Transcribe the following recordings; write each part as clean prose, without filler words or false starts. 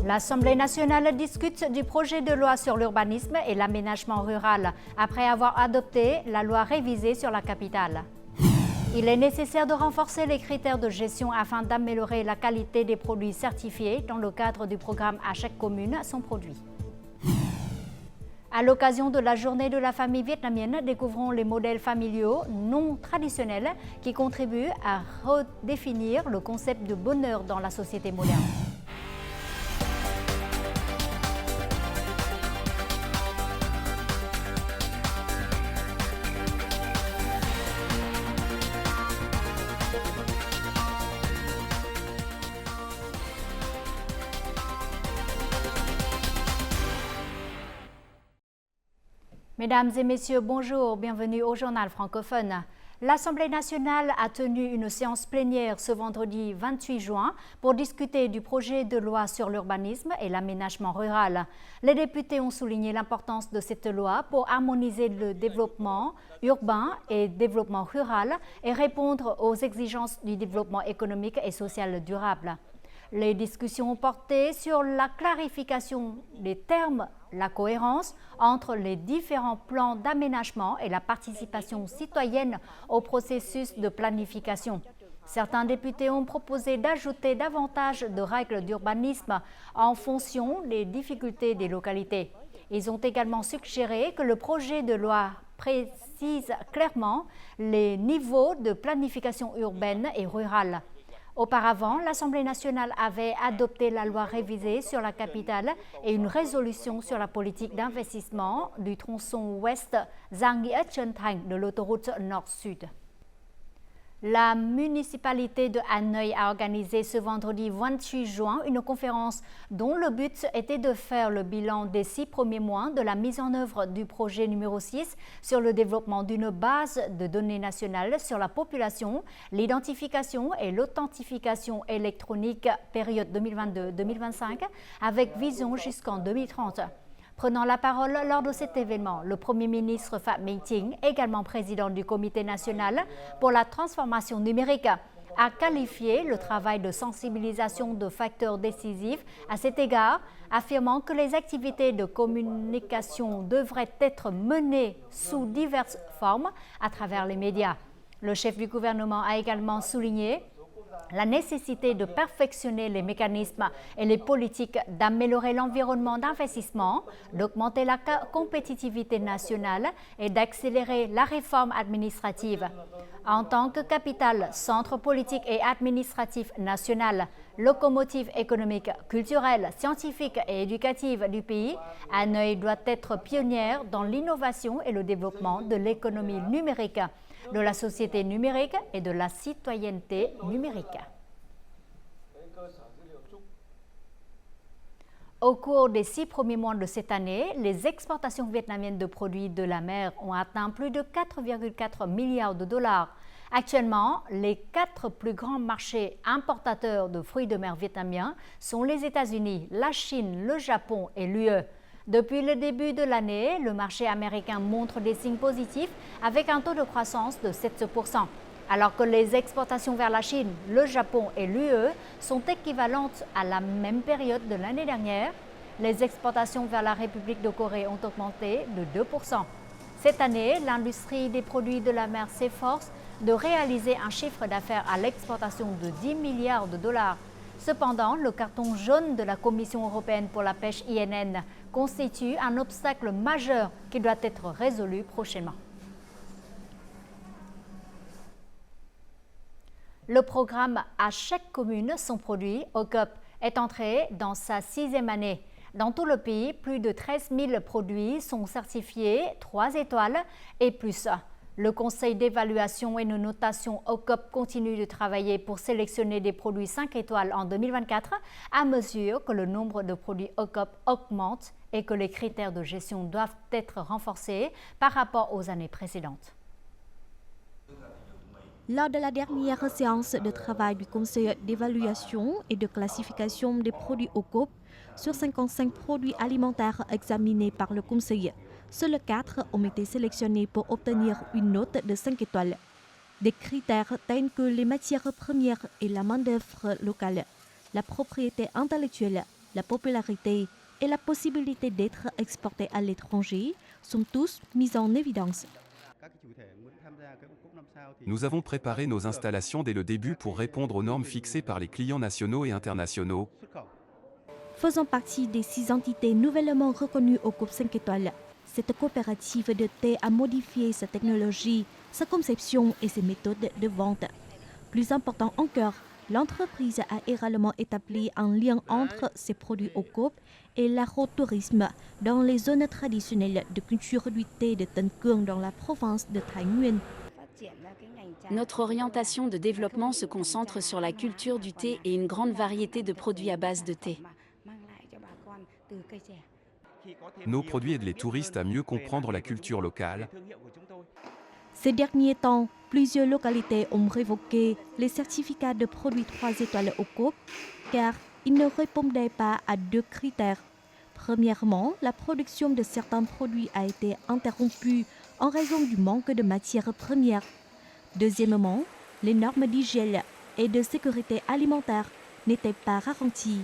L'Assemblée nationale discute du projet de loi sur l'urbanisme et l'aménagement rural après avoir adopté la loi révisée sur la capitale. Il est nécessaire de renforcer les critères de gestion afin d'améliorer la qualité des produits certifiés dans le cadre du programme À chaque commune son produit. À l'occasion de la journée de la famille vietnamienne, découvrons les modèles familiaux non traditionnels qui contribuent à redéfinir le concept de bonheur dans la société moderne. Mesdames et messieurs, bonjour, bienvenue au journal francophone. L'Assemblée nationale a tenu une séance plénière ce vendredi 28 juin pour discuter du projet de loi sur l'urbanisme et l'aménagement rural. Les députés ont souligné l'importance de cette loi pour harmoniser le développement urbain et développement rural et répondre aux exigences du développement économique et social durable. Les discussions ont porté sur la clarification des termes, la cohérence entre les différents plans d'aménagement et la participation citoyenne au processus de planification. Certains députés ont proposé d'ajouter davantage de règles d'urbanisme en fonction des difficultés des localités. Ils ont également suggéré que le projet de loi précise clairement les niveaux de planification urbaine et rurale. Auparavant, l'Assemblée nationale avait adopté la loi révisée sur la capitale et une résolution sur la politique d'investissement du tronçon ouest Giang Nghĩa-Trân Thành de l'autoroute Nord-Sud. La municipalité de Hanoï a organisé ce vendredi 28 juin une conférence dont le but était de faire le bilan des 6 premiers mois de la mise en œuvre du projet numéro 6 sur le développement d'une base de données nationale sur la population, l'identification et l'authentification électronique période 2022-2025 avec vision jusqu'en 2030. Prenant la parole lors de cet événement, le Premier ministre Phạm Minh Chính, également président du Comité national pour la transformation numérique, a qualifié le travail de sensibilisation de facteur décisif à cet égard, affirmant que les activités de communication devraient être menées sous diverses formes à travers les médias. Le chef du gouvernement a également souligné la nécessité de perfectionner les mécanismes et les politiques, d'améliorer l'environnement d'investissement, d'augmenter la compétitivité nationale et d'accélérer la réforme administrative. En tant que capitale, centre politique et administratif national, locomotive économique, culturelle, scientifique et éducative du pays, Hanoï doit être pionnière dans l'innovation et le développement de l'économie numérique, de la société numérique et de la citoyenneté numérique. Au cours des 6 premiers mois de cette année, les exportations vietnamiennes de produits de la mer ont atteint plus de 4,4 milliards de dollars. Actuellement, les 4 plus grands marchés importateurs de fruits de mer vietnamiens sont les États-Unis, la Chine, le Japon et l'UE. Depuis le début de l'année, le marché américain montre des signes positifs avec un taux de croissance de 7%, alors que les exportations vers la Chine, le Japon et l'UE sont équivalentes à la même période de l'année dernière. Les exportations vers la République de Corée ont augmenté de 2%. Cette année, l'industrie des produits de la mer s'efforce de réaliser un chiffre d'affaires à l'exportation de 10 milliards de dollars. Cependant, le carton jaune de la Commission européenne pour la pêche INN constitue un obstacle majeur qui doit être résolu prochainement. Le programme À chaque commune son produit, OCOP, est entré dans sa 6e année. Dans tout le pays, plus de 13 000 produits sont certifiés 3 étoiles et plus. Le Conseil d'évaluation et de notation OCOP continue de travailler pour sélectionner des produits 5 étoiles en 2024 à mesure que le nombre de produits OCOP augmente et que les critères de gestion doivent être renforcés par rapport aux années précédentes. Lors de la dernière séance de travail du Conseil d'évaluation et de classification des produits OCOP, sur 55 produits alimentaires examinés par le Conseil, seuls 4 ont été sélectionnés pour obtenir une note de 5 étoiles. Des critères tels que les matières premières et la main-d'œuvre locale, la propriété intellectuelle, la popularité et la possibilité d'être exporté à l'étranger sont tous mis en évidence. Nous avons préparé nos installations dès le début pour répondre aux normes fixées par les clients nationaux et internationaux. Faisant partie des 6 entités nouvellement reconnues au groupe 5 étoiles, cette coopérative de thé a modifié sa technologie, sa conception et ses méthodes de vente. Plus important encore, l'entreprise a également établi un lien entre ses produits au COP et l'agro-tourisme dans les zones traditionnelles de culture du thé de Tân Cương dans la province de Thái Nguyên. Notre orientation de développement se concentre sur la culture du thé et une grande variété de produits à base de thé. Nos produits aident les touristes à mieux comprendre la culture locale. Ces derniers temps, plusieurs localités ont révoqué les certificats de produits 3 étoiles au COP car ils ne répondaient pas à 2 critères. Premièrement, la production de certains produits a été interrompue en raison du manque de matières premières. Deuxièmement, les normes d'hygiène et de sécurité alimentaire n'étaient pas garanties.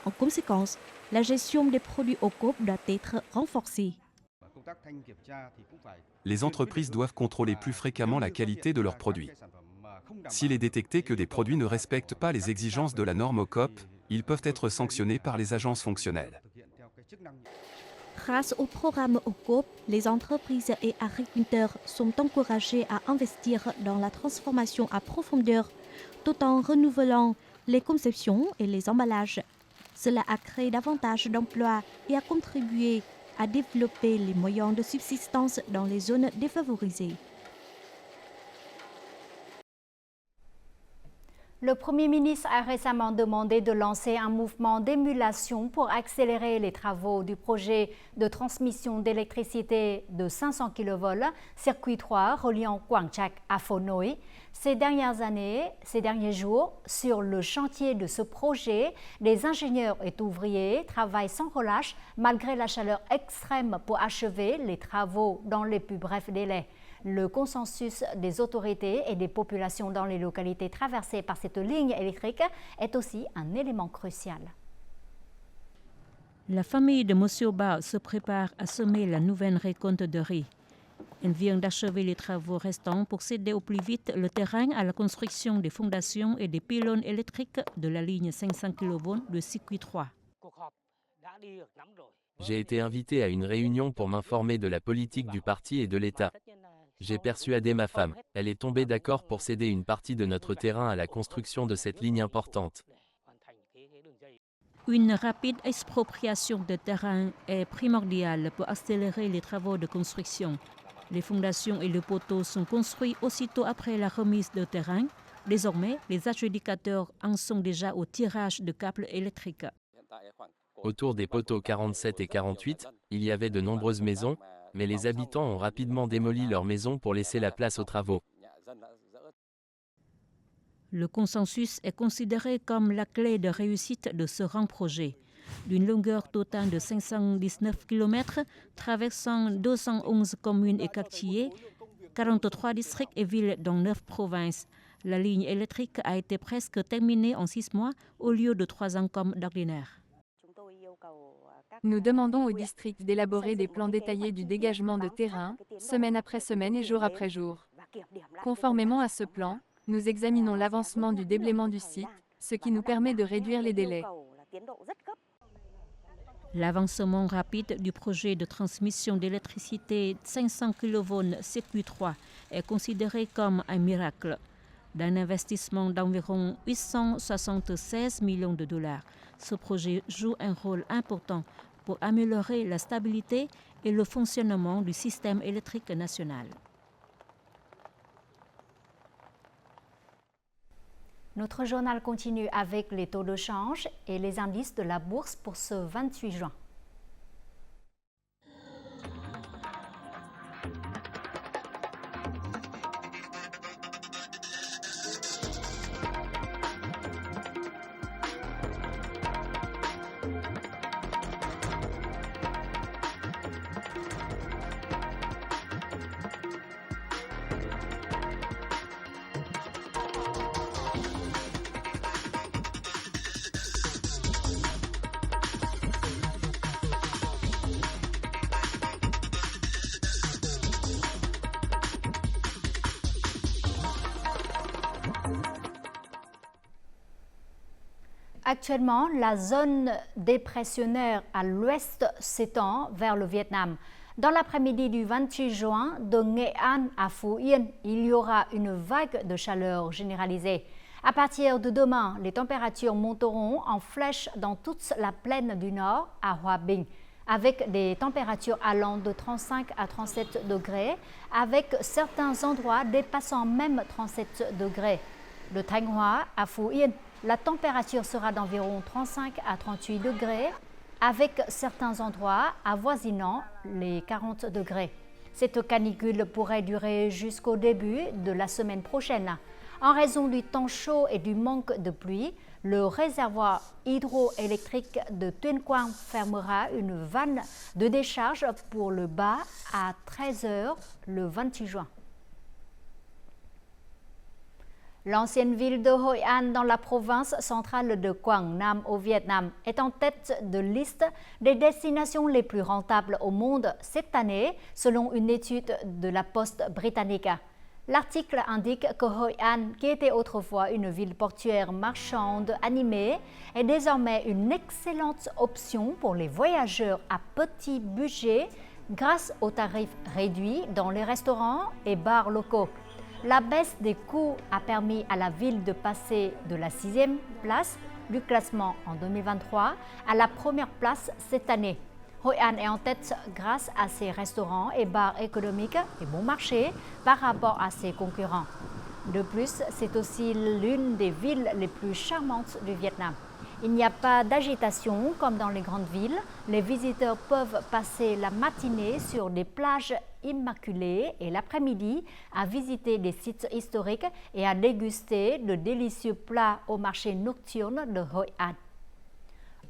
En conséquence, la gestion des produits au COP doit être renforcée. Les entreprises doivent contrôler plus fréquemment la qualité de leurs produits. S'il est détecté que des produits ne respectent pas les exigences de la norme OCOP, ils peuvent être sanctionnés par les agences fonctionnelles. Grâce au programme OCOP, les entreprises et agriculteurs sont encouragés à investir dans la transformation à profondeur tout en renouvelant les conceptions et les emballages. Cela a créé davantage d'emplois et a contribué à développer les moyens de subsistance dans les zones défavorisées. Le Premier ministre a récemment demandé de lancer un mouvement d'émulation pour accélérer les travaux du projet de transmission d'électricité de 500 kV, circuit 3 reliant Quảng Trạch à Phố Nối. Ces derniers jours, sur le chantier de ce projet, les ingénieurs et ouvriers travaillent sans relâche malgré la chaleur extrême pour achever les travaux dans les plus brefs délais. Le consensus des autorités et des populations dans les localités traversées par cette ligne électrique est aussi un élément crucial. La famille de M. Ba se prépare à semer la nouvelle récolte de riz. Elle vient d'achever les travaux restants pour céder au plus vite le terrain à la construction des fondations et des pylônes électriques de la ligne 500 kV de circuit 3. J'ai été invité à une réunion pour m'informer de la politique du parti et de l'État. J'ai persuadé ma femme, elle est tombée d'accord pour céder une partie de notre terrain à la construction de cette ligne importante. Une rapide expropriation de terrain est primordiale pour accélérer les travaux de construction. Les fondations et le poteau sont construits aussitôt après la remise de terrain. Désormais, les adjudicateurs en sont déjà au tirage de câbles électriques. Autour des poteaux 47 et 48, il y avait de nombreuses maisons, mais les habitants ont rapidement démoli leurs maisons pour laisser la place aux travaux. Le consensus est considéré comme la clé de réussite de ce grand projet. D'une longueur totale de 519 km, traversant 211 communes et quartiers, 43 districts et villes dans 9 provinces. La ligne électrique a été presque terminée en 6 mois au lieu de 3 ans comme d'ordinaire. Nous demandons au district d'élaborer des plans détaillés du dégagement de terrain, semaine après semaine et jour après jour. Conformément à ce plan, nous examinons l'avancement du déblaiement du site, ce qui nous permet de réduire les délais. L'avancement rapide du projet de transmission d'électricité 500 kV circuit 3 est considéré comme un miracle. D'un investissement d'environ 876 millions de dollars, ce projet joue un rôle important pour améliorer la stabilité et le fonctionnement du système électrique national. Notre journal continue avec les taux de change et les indices de la bourse pour ce 28 juin. Actuellement, la zone dépressionnaire à l'ouest s'étend vers le Vietnam. Dans l'après-midi du 28 juin, de Nghệ An à Phú Yên, il y aura une vague de chaleur généralisée. À partir de demain, les températures monteront en flèche dans toute la plaine du Nord à Hòa Bình, avec des températures allant de 35 à 37 degrés, avec certains endroits dépassant même 37 degrés. De Thanh Hóa à Phú Yên, la température sera d'environ 35 à 38 degrés, avec certains endroits avoisinant les 40 degrés. Cette canicule pourrait durer jusqu'au début de la semaine prochaine. En raison du temps chaud et du manque de pluie, le réservoir hydroélectrique de Tuyên Quang fermera une vanne de décharge pour le bas à 13 h le 28 juin. L'ancienne ville de Hội An dans la province centrale de Quảng Nam au Vietnam est en tête de liste des destinations les plus rentables au monde cette année, selon une étude de la Poste britannique. L'article indique que Hội An, qui était autrefois une ville portuaire marchande animée, est désormais une excellente option pour les voyageurs à petit budget grâce aux tarifs réduits dans les restaurants et bars locaux. La baisse des coûts a permis à la ville de passer de la 6e place du classement en 2023 à la première place cette année. Hội An est en tête grâce à ses restaurants et bars économiques et bon marché par rapport à ses concurrents. De plus, c'est aussi l'une des villes les plus charmantes du Vietnam. Il n'y a pas d'agitation comme dans les grandes villes. Les visiteurs peuvent passer la matinée sur des plages immaculées et l'après-midi à visiter des sites historiques et à déguster de délicieux plats au marché nocturne de Hội An.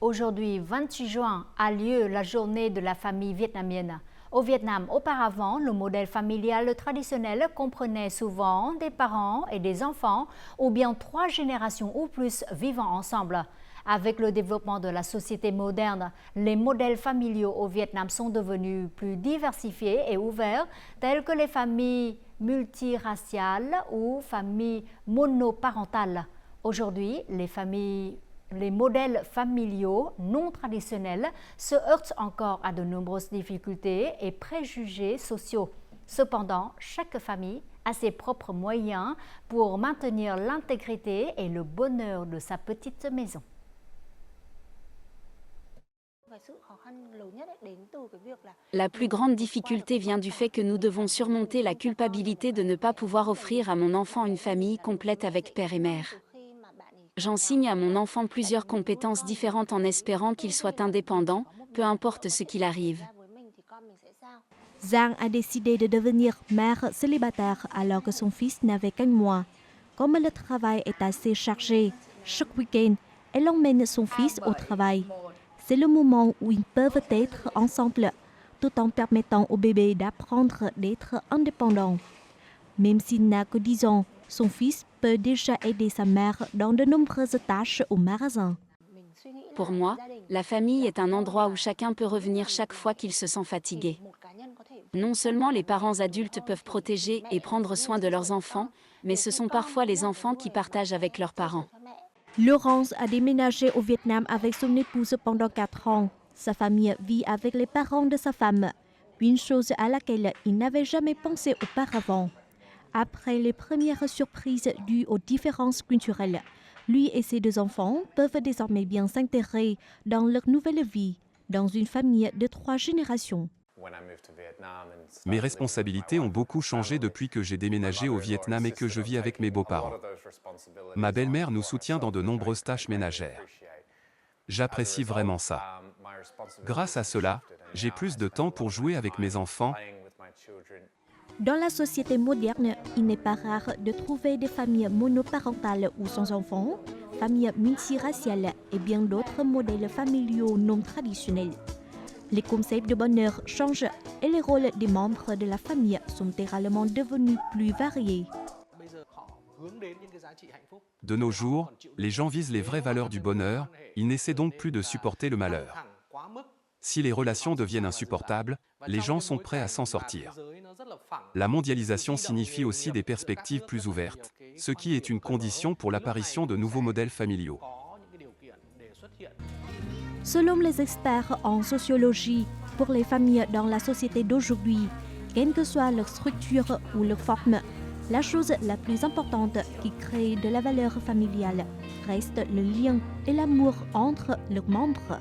Aujourd'hui, 28 juin, a lieu la journée de la famille vietnamienne. Au Vietnam, auparavant, le modèle familial traditionnel comprenait souvent des parents et des enfants ou bien 3 générations ou plus vivant ensemble. Avec le développement de la société moderne, les modèles familiaux au Vietnam sont devenus plus diversifiés et ouverts, tels que les familles multiraciales ou familles monoparentales. Aujourd'hui, les modèles familiaux non traditionnels se heurtent encore à de nombreuses difficultés et préjugés sociaux. Cependant, chaque famille a ses propres moyens pour maintenir l'intégrité et le bonheur de sa petite maison. La plus grande difficulté vient du fait que nous devons surmonter la culpabilité de ne pas pouvoir offrir à mon enfant une famille complète avec père et mère. J'enseigne à mon enfant plusieurs compétences différentes en espérant qu'il soit indépendant, peu importe ce qu'il arrive. Giang a décidé de devenir mère célibataire alors que son fils n'avait qu'un mois. Comme le travail est assez chargé, chaque week-end, elle emmène son fils au travail. C'est le moment où ils peuvent être ensemble, tout en permettant au bébé d'apprendre d'être indépendant. Même s'il n'a que 10 ans, son fils peut déjà aider sa mère dans de nombreuses tâches au magasin. Pour moi, la famille est un endroit où chacun peut revenir chaque fois qu'il se sent fatigué. Non seulement les parents adultes peuvent protéger et prendre soin de leurs enfants, mais ce sont parfois les enfants qui partagent avec leurs parents. Laurence a déménagé au Vietnam avec son épouse pendant 4 ans. Sa famille vit avec les parents de sa femme, une chose à laquelle il n'avait jamais pensé auparavant. Après les premières surprises dues aux différences culturelles, lui et ses 2 enfants peuvent désormais bien s'intégrer dans leur nouvelle vie, dans une famille de 3 générations. Mes responsabilités ont beaucoup changé depuis que j'ai déménagé au Vietnam et que je vis avec mes beaux-parents. Ma belle-mère nous soutient dans de nombreuses tâches ménagères. J'apprécie vraiment ça. Grâce à cela, j'ai plus de temps pour jouer avec mes enfants. Dans la société moderne, il n'est pas rare de trouver des familles monoparentales ou sans enfants, familles multiraciales et bien d'autres modèles familiaux non traditionnels. Les concepts de bonheur changent et les rôles des membres de la famille sont également devenus plus variés. De nos jours, les gens visent les vraies valeurs du bonheur, ils n'essaient donc plus de supporter le malheur. Si les relations deviennent insupportables, les gens sont prêts à s'en sortir. La mondialisation signifie aussi des perspectives plus ouvertes, ce qui est une condition pour l'apparition de nouveaux modèles familiaux. Selon les experts en sociologie, pour les familles dans la société d'aujourd'hui, quelle que soit leur structure ou leur forme, la chose la plus importante qui crée de la valeur familiale reste le lien et l'amour entre leurs membres.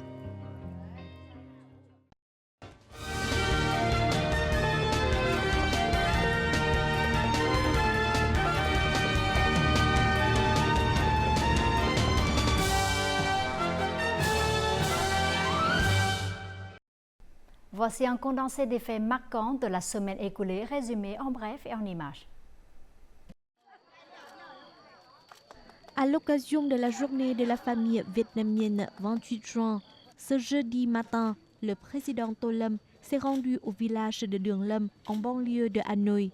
Voici un condensé des faits marquants de la semaine écoulée, résumé en bref et en images. À l'occasion de la journée de la famille vietnamienne 28 juin, ce jeudi matin, le président Tô Lâm s'est rendu au village de Đường Lâm en banlieue de Hanoï.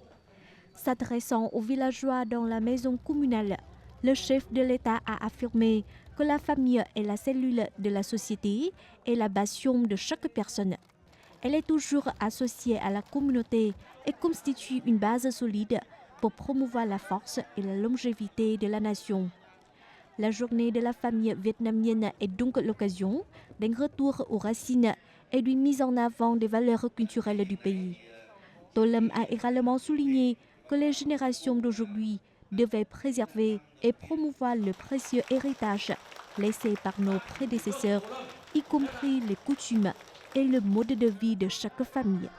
S'adressant aux villageois dans la maison communale, le chef de l'État a affirmé que la famille est la cellule de la société et la bastion de chaque personne. Elle est toujours associée à la communauté et constitue une base solide pour promouvoir la force et la longévité de la nation. La journée de la famille vietnamienne est donc l'occasion d'un retour aux racines et d'une mise en avant des valeurs culturelles du pays. Tô Lâm a également souligné que les générations d'aujourd'hui devaient préserver et promouvoir le précieux héritage laissé par nos prédécesseurs, y compris les coutumes et le mode de vie de chaque famille.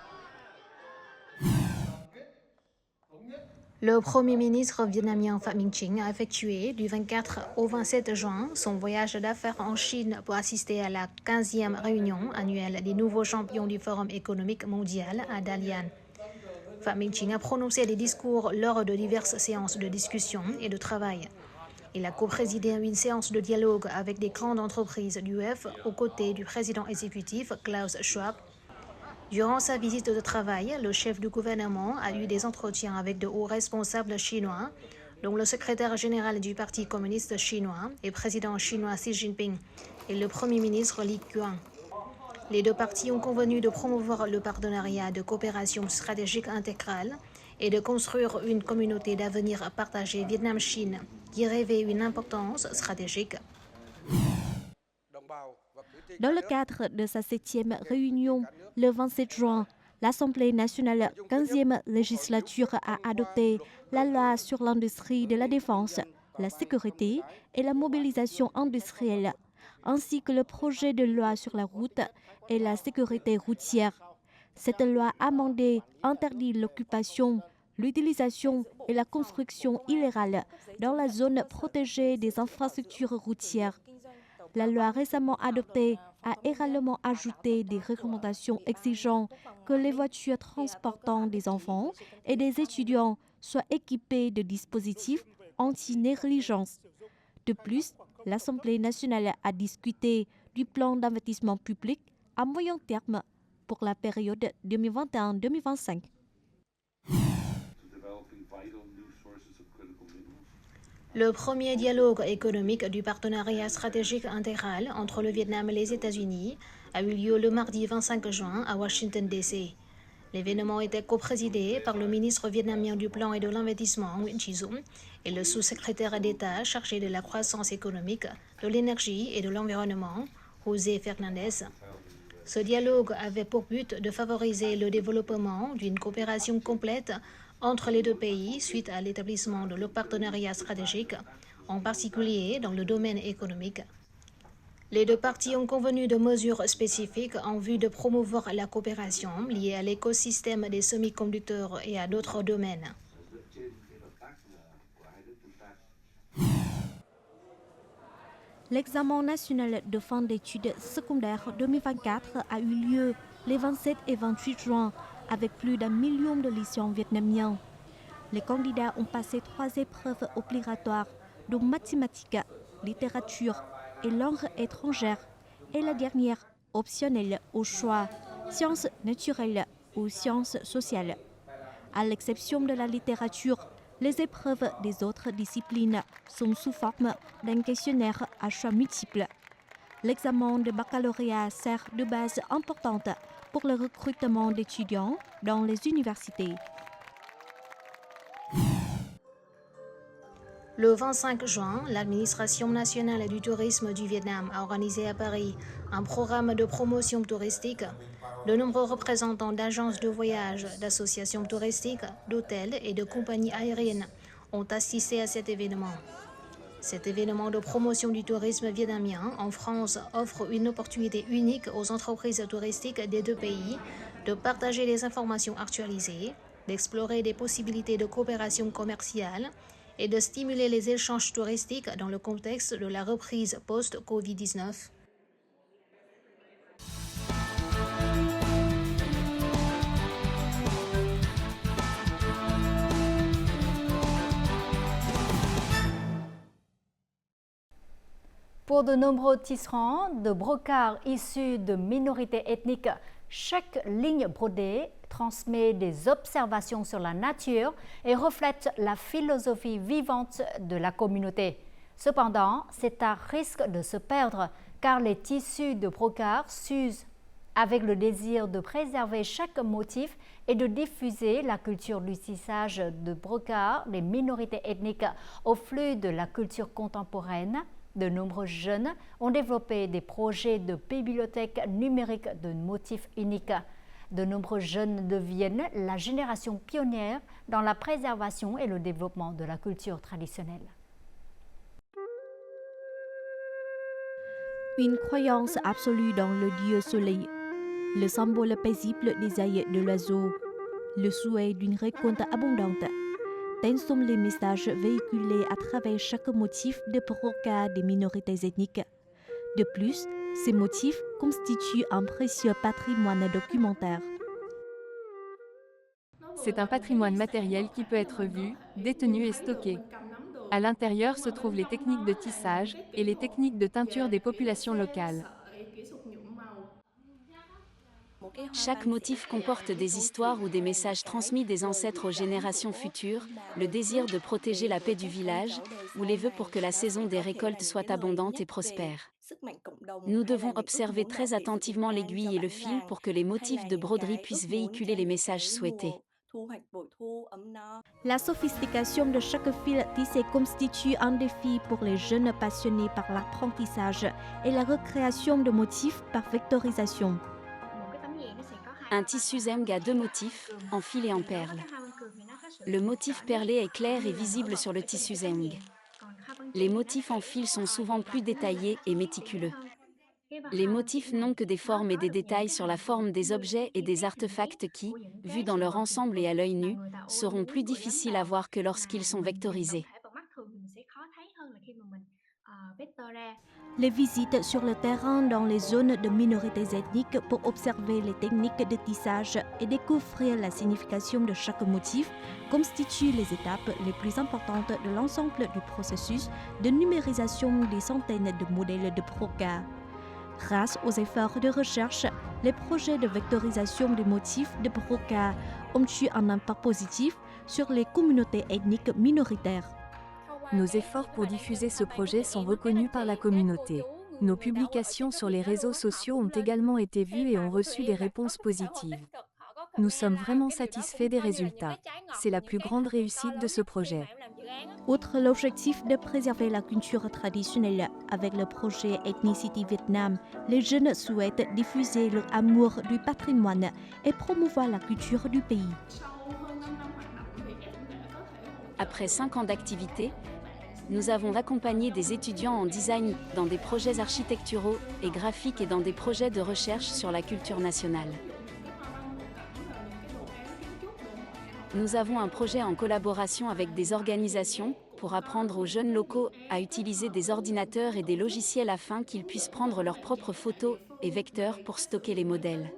Le Premier ministre vietnamien Phạm Minh Chính a effectué du 24 au 27 juin son voyage d'affaires en Chine pour assister à la 15e réunion annuelle des nouveaux champions du Forum économique mondial à Dalian. Phạm Minh Chính a prononcé des discours lors de diverses séances de discussion et de travail. Il a co-présidé une séance de dialogue avec des grandes entreprises du UF aux côtés du président exécutif Klaus Schwab. Durant sa visite de travail, le chef du gouvernement a eu des entretiens avec de hauts responsables chinois, dont le secrétaire général du Parti communiste chinois et président chinois Xi Jinping et le Premier ministre Li Qiang. Les deux parties ont convenu de promouvoir le partenariat de coopération stratégique intégrale et de construire une communauté d'avenir partagée Vietnam-Chine qui revêt une importance stratégique. Dans le cadre de sa 7e réunion, le 27 juin, l'Assemblée nationale 15e législature a adopté la loi sur l'industrie de la défense, la sécurité et la mobilisation industrielle, ainsi que le projet de loi sur la route et la sécurité routière. Cette loi amendée interdit l'occupation, l'utilisation et la construction illégale dans la zone protégée des infrastructures routières. La loi récemment adoptée a également ajouté des recommandations exigeant que les voitures transportant des enfants et des étudiants soient équipées de dispositifs anti-négligence. De plus, l'Assemblée nationale a discuté du plan d'investissement public à moyen terme pour la période 2021-2025. Le premier dialogue économique du partenariat stratégique intégral entre le Vietnam et les États-Unis a eu lieu le mardi 25 juin à Washington, D.C. L'événement était coprésidé par le ministre vietnamien du Plan et de l'Investissement, Nguyễn Chí Dũng, et le sous-secrétaire d'État chargé de la croissance économique, de l'énergie et de l'environnement, José Fernandez. Ce dialogue avait pour but de favoriser le développement d'une coopération complète entre les deux pays suite à l'établissement de leur partenariat stratégique, en particulier dans le domaine économique. Les deux parties ont convenu de mesures spécifiques en vue de promouvoir la coopération liée à l'écosystème des semi-conducteurs et à d'autres domaines. L'examen national de fin d'études secondaires 2024 a eu lieu les 27 et 28 juin avec plus d'1 million de lycéens vietnamiens. Les candidats ont passé 3 épreuves obligatoires, dont mathématiques, littérature et langue étrangère, et la dernière optionnelle au choix, sciences naturelles ou sciences sociales. À l'exception de la littérature, les épreuves des autres disciplines sont sous forme d'un questionnaire à choix multiples. L'examen de baccalauréat sert de base importante pour le recrutement d'étudiants dans les universités. Le 25 juin, l'Administration nationale du tourisme du Vietnam a organisé à Paris un programme de promotion touristique. De nombreux représentants d'agences de voyage, d'associations touristiques, d'hôtels et de compagnies aériennes ont assisté à cet événement. Cet événement de promotion du tourisme vietnamien en France offre une opportunité unique aux entreprises touristiques des deux pays de partager des informations actualisées, d'explorer des possibilités de coopération commerciale et de stimuler les échanges touristiques dans le contexte de la reprise post-Covid-19. Pour de nombreux tisserands de brocards issus de minorités ethniques, chaque ligne brodée transmet des observations sur la nature et reflète la philosophie vivante de la communauté. Cependant, c'est à risque de se perdre car les tissus de brocart s'usent avec le désir de préserver chaque motif et de diffuser la culture du tissage de brocart des minorités ethniques au flux de la culture contemporaine. De nombreux jeunes ont développé des projets de bibliothèque numérique de motifs uniques. De nombreux jeunes deviennent la génération pionnière dans la préservation et le développement de la culture traditionnelle. Une croyance absolue dans le dieu soleil, le symbole paisible des ailes de l'oiseau, le souhait d'une récolte abondante. Tels sont les messages véhiculés à travers chaque motif de brocart des minorités ethniques. De plus, ces motifs constituent un précieux patrimoine documentaire. C'est un patrimoine matériel qui peut être vu, détenu et stocké. À l'intérieur se trouvent les techniques de tissage et les techniques de teinture des populations locales. Chaque motif comporte des histoires ou des messages transmis des ancêtres aux générations futures, le désir de protéger la paix du village, ou les vœux pour que la saison des récoltes soit abondante et prospère. Nous devons observer très attentivement l'aiguille et le fil pour que les motifs de broderie puissent véhiculer les messages souhaités. La sophistication de chaque fil tissé constitue un défi pour les jeunes passionnés par l'apprentissage et la recréation de motifs par vectorisation. Un tissu Zemg a deux motifs, en fil et en perles. Le motif perlé est clair et visible sur le tissu Zemg. Les motifs en fil sont souvent plus détaillés et méticuleux. Les motifs n'ont que des formes et des détails sur la forme des objets et des artefacts qui, vus dans leur ensemble et à l'œil nu, seront plus difficiles à voir que lorsqu'ils sont vectorisés. Les visites sur le terrain dans les zones de minorités ethniques pour observer les techniques de tissage et découvrir la signification de chaque motif constituent les étapes les plus importantes de l'ensemble du processus de numérisation des centaines de modèles de brocart. Grâce aux efforts de recherche, les projets de vectorisation des motifs de brocart ont eu un impact positif sur les communautés ethniques minoritaires. Nos efforts pour diffuser ce projet sont reconnus par la communauté. Nos publications sur les réseaux sociaux ont également été vues et ont reçu des réponses positives. Nous sommes vraiment satisfaits des résultats. C'est la plus grande réussite de ce projet. Outre l'objectif de préserver la culture traditionnelle avec le projet Ethnicity Vietnam, les jeunes souhaitent diffuser leur amour du patrimoine et promouvoir la culture du pays. Après 5 ans d'activité, nous avons accompagné des étudiants en design dans des projets architecturaux et graphiques et dans des projets de recherche sur la culture nationale. Nous avons un projet en collaboration avec des organisations pour apprendre aux jeunes locaux à utiliser des ordinateurs et des logiciels afin qu'ils puissent prendre leurs propres photos et vecteurs pour stocker les modèles.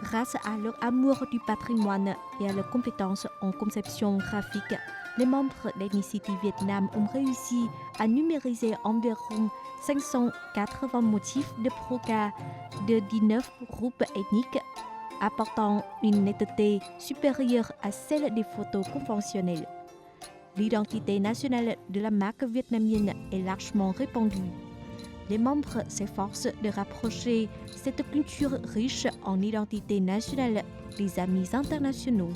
Grâce à leur amour du patrimoine et à leurs compétences en conception graphique, les membres d'Ethnicity Vietnam ont réussi à numériser environ 580 motifs de brocart de 19 groupes ethniques, apportant une netteté supérieure à celle des photos conventionnelles. L'identité nationale de la marque vietnamienne est largement répandue. Les membres s'efforcent de rapprocher cette culture riche en identité nationale des amis internationaux.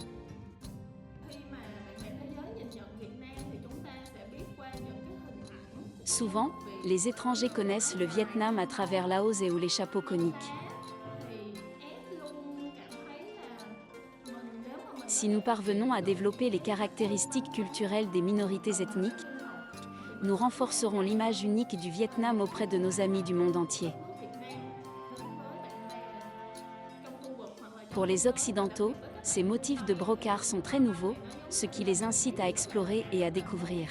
Souvent, les étrangers connaissent le Vietnam à travers Laos et ou les chapeaux coniques. Si nous parvenons à développer les caractéristiques culturelles des minorités ethniques, nous renforcerons l'image unique du Vietnam auprès de nos amis du monde entier. Pour les Occidentaux, ces motifs de brocart sont très nouveaux, ce qui les incite à explorer et à découvrir.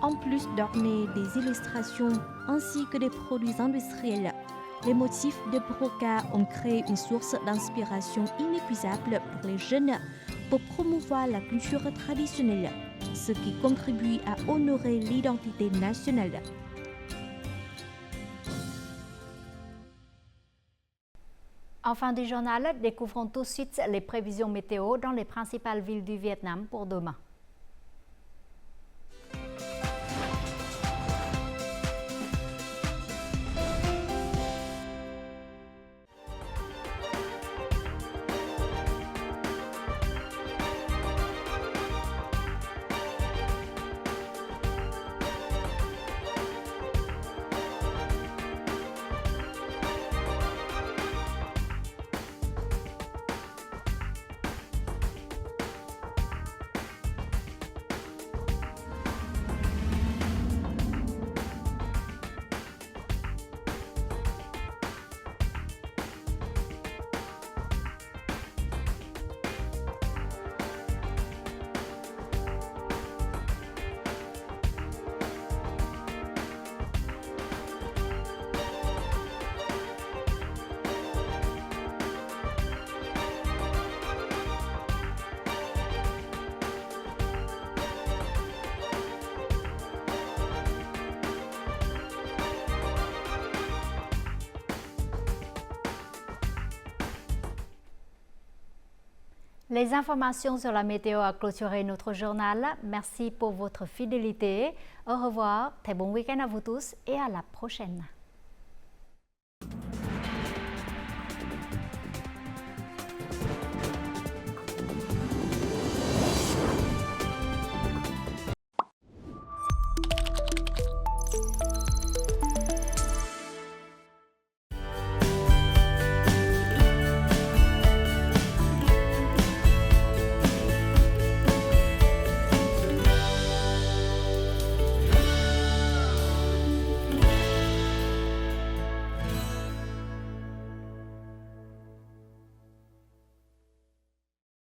En plus d'orner des illustrations ainsi que des produits industriels, les motifs de brocart ont créé une source d'inspiration inépuisable pour les jeunes pour promouvoir la culture traditionnelle, ce qui contribue à honorer l'identité nationale. En fin du journal, découvrons tout de suite les prévisions météo dans les principales villes du Vietnam pour demain. Les informations sur la météo a clôturé notre journal. Merci pour votre fidélité. Au revoir, très bon week-end à vous tous et à la prochaine.